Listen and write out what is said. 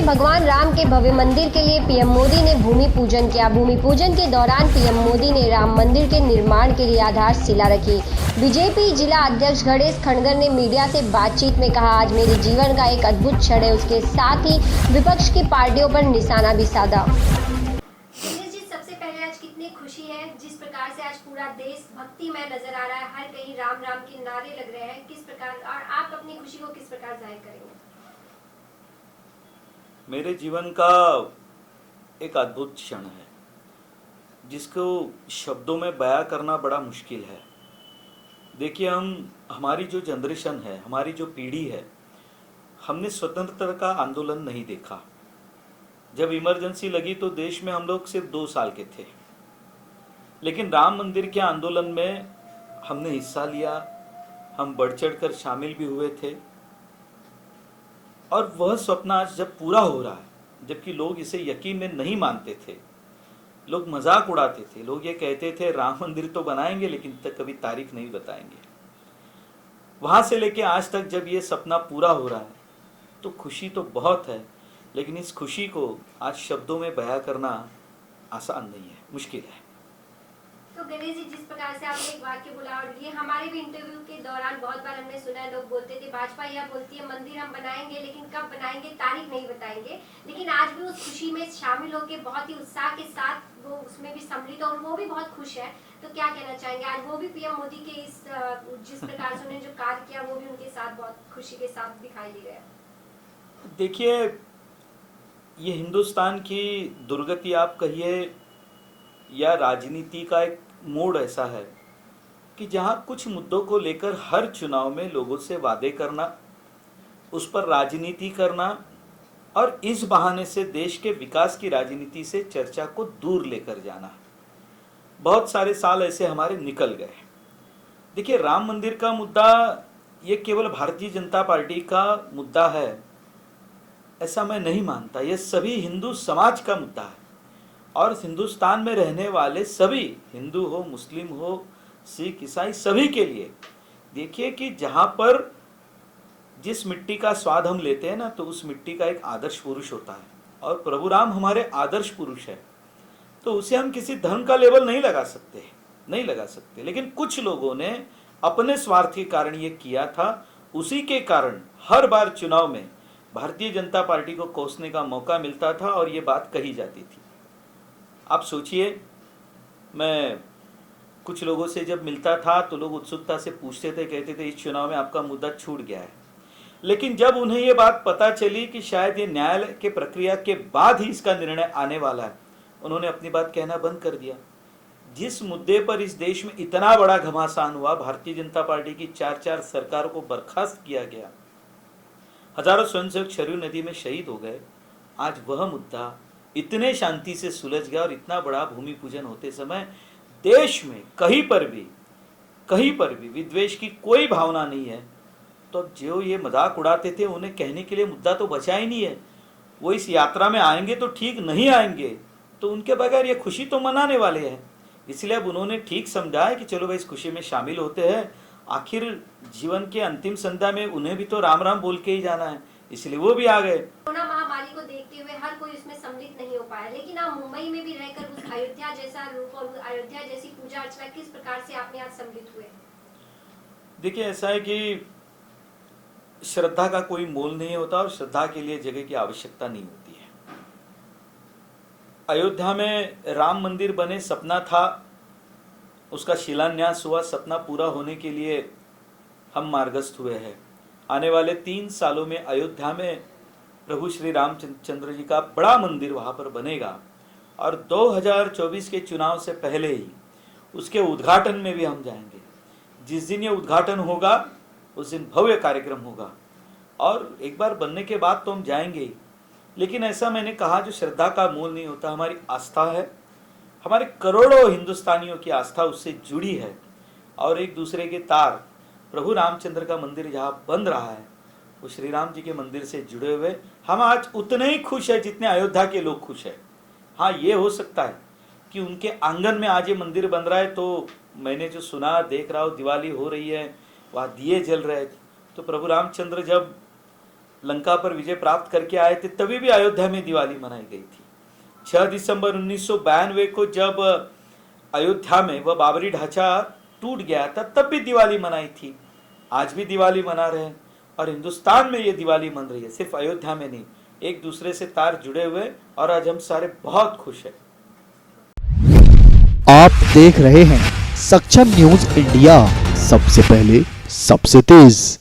भगवान राम के भव्य मंदिर के लिए पीएम मोदी ने भूमि पूजन किया। भूमि पूजन के दौरान पीएम मोदी ने राम मंदिर के निर्माण के लिए आधारशिला रखी। बीजेपी जिला अध्यक्ष गणेश खंडगर ने मीडिया से बातचीत में कहा, आज मेरे जीवन का एक अद्भुत क्षण है। उसके साथ ही विपक्ष की पार्टियों पर निशाना भी साधा। सबसे पहले आज कितनी खुशी है, जिस प्रकार से आज पूरा देश भक्तिमय नजर आ रहा है, हर कहीं राम राम के नारे लग रहे हैं, किस प्रकार और आप अपनी खुशी को किस प्रकार जाहिर करेंगे? मेरे जीवन का एक अद्भुत क्षण है जिसको शब्दों में बयां करना बड़ा मुश्किल है। देखिए, हमारी जो जनरेशन है, हमारी जो पीढ़ी है, हमने स्वतंत्रता का आंदोलन नहीं देखा। जब इमरजेंसी लगी तो देश में हम लोग सिर्फ 2 साल के थे, लेकिन राम मंदिर के आंदोलन में हमने हिस्सा लिया, हम बढ़ चढ़कर शामिल भी हुए थे। और वह स्वप्न आज जब पूरा हो रहा है, जबकि लोग इसे यकीन में नहीं मानते थे, लोग मजाक उड़ाते थे, लोग ये कहते थे राम मंदिर तो बनाएंगे लेकिन तक कभी तारीख नहीं बताएंगे। वहां से लेके आज तक जब ये सपना पूरा हो रहा है तो खुशी तो बहुत है, लेकिन इस खुशी को आज शब्दों में बयां करना आसान नहीं है, मुश्किल है। तो गणेश जी, जिस प्रकार से आपने एक वाक्य बोला, और ये हमारे भी इंटरव्यू के दौरान बहुत बार हमने सुना है, लोग बोलते थे भाजपा यह बोलती है मंदिर हम बनाएंगे लेकिन कब बनाएंगे तारीख नहीं बताएंगे, लेकिन आज भी उस खुशी में शामिल होकर बहुत ही उत्साह के साथ वो उसमें भी सम्मिलित और वो भी बहुत खुश है। तो क्या कहना चाहेंगे, आज वो भी पीएम मोदी के इस जिस प्रकार से उन्होंने जो कार्य किया वो भी उनके साथ बहुत खुशी के साथ दिखाई दे रहा है? देखिए, ये हिंदुस्तान की दुर्गति आप कहिए या राजनीति का एक मोड़ ऐसा है कि जहां कुछ मुद्दों को लेकर हर चुनाव में लोगों से वादे करना, उस पर राजनीति करना और इस बहाने से देश के विकास की राजनीति से चर्चा को दूर लेकर जाना, बहुत सारे साल ऐसे हमारे निकल गए। देखिए, राम मंदिर का मुद्दा ये केवल भारतीय जनता पार्टी का मुद्दा है ऐसा मैं नहीं मानता। यह सभी हिंदू समाज का मुद्दा है और हिंदुस्तान में रहने वाले सभी, हिंदू हो, मुस्लिम हो, सिख, ईसाई, सभी के लिए। देखिए कि जहां पर जिस मिट्टी का स्वाद हम लेते हैं ना, तो उस मिट्टी का एक आदर्श पुरुष होता है और प्रभु राम हमारे आदर्श पुरुष है। तो उसे हम किसी धर्म का लेबल नहीं लगा सकते, लेकिन कुछ लोगों ने अपने स्वार्थ के कारण ये किया था। उसी के कारण हर बार चुनाव में भारतीय जनता पार्टी को कोसने का मौका मिलता था और ये बात कही जाती थी। आप सोचिए, मैं कुछ लोगों से जब मिलता था तो लोग उत्सुकता से पूछते थे, कहते थे इस चुनाव में आपका मुद्दा छूट गया है। लेकिन जब उन्हें ये बात पता चली कि शायद ये न्यायालय के प्रक्रिया के बाद ही इसका निर्णय आने वाला है, उन्होंने अपनी बात कहना बंद कर दिया। जिस मुद्दे पर इस देश में इतना बड़ा घमासान हुआ, भारतीय जनता पार्टी की 4 सरकारों को बर्खास्त किया गया, हजारों स्वयंसेवक सरयू नदी में शहीद हो गए, आज वह मुद्दा इतने शांति से सुलझ गया और इतना बड़ा भूमि पूजन होते समय देश में कहीं पर भी विद्वेष की कोई भावना नहीं है। तो जो ये मजाक उड़ाते थे उन्हें कहने के लिए मुद्दा तो बचा ही नहीं है। वो इस यात्रा में आएंगे तो ठीक, नहीं आएंगे तो उनके बगैर ये खुशी तो मनाने वाले हैं। इसलिए अब उन्होंने ठीक समझा है कि चलो भाई इस खुशी में शामिल होते हैं। आखिर जीवन के अंतिम संध्या में उन्हें भी तो राम राम बोल के ही जाना है, इसलिए वो भी आ गए। कोरोना महामारी को देखते हुए हर कोई उसमें सम्मिलित नहीं हो पाया, लेकिन आप मुंबई में भी रहकर उस अयोध्या जैसा रूप और अयोध्या जैसी पूजा अर्चना किस प्रकार से आपने आज सम्मिलित हुए? देखिए, ऐसा है कि श्रद्धा का कोई मोल नहीं होता और श्रद्धा के लिए जगह की आवश्यकता नहीं होती है। अयोध्या में राम मंदिर बने, सपना था, उसका शिलान्यास हुआ, सपना पूरा होने के लिए हम मार्गस्थ हुए हैं। आने वाले 3 सालों में अयोध्या में प्रभु श्री रामचंद्र जी का बड़ा मंदिर वहाँ पर बनेगा और 2024 के चुनाव से पहले ही उसके उद्घाटन में भी हम जाएंगे। जिस दिन ये उद्घाटन होगा उस दिन भव्य कार्यक्रम होगा और एक बार बनने के बाद तो हम जाएंगे ही। लेकिन ऐसा मैंने कहा, जो श्रद्धा का मूल नहीं होता, हमारी आस्था है, हमारे करोड़ों हिंदुस्तानियों की आस्था उससे जुड़ी है और एक दूसरे के तार, प्रभु रामचंद्र का मंदिर जहाँ बन रहा है वो श्री राम जी के मंदिर से जुड़े हुए हम आज उतने ही खुश है जितने अयोध्या के लोग खुश है। हाँ, ये हो सकता है कि उनके आंगन में आज ये मंदिर बन रहा है, तो मैंने जो सुना, देख रहा हूँ, दिवाली हो रही है, वहाँ दिए जल रहे थे, तो प्रभु रामचंद्र जब लंका पर विजय प्राप्त करके आए थे, तभी भी अयोध्या में दिवाली मनाई गई थी। 6 दिसंबर 1992 को जब अयोध्या में वह बाबरी ढांचा टूट गया था, तब भी दिवाली मनाई थी। आज भी दिवाली मना रहे हैं और हिंदुस्तान में ये दिवाली मन रही है, सिर्फ अयोध्या में नहीं, एक दूसरे से तार जुड़े हुए, और आज हम सारे बहुत खुश हैं। आप देख रहे हैं सक्षम न्यूज इंडिया, सबसे पहले सबसे तेज।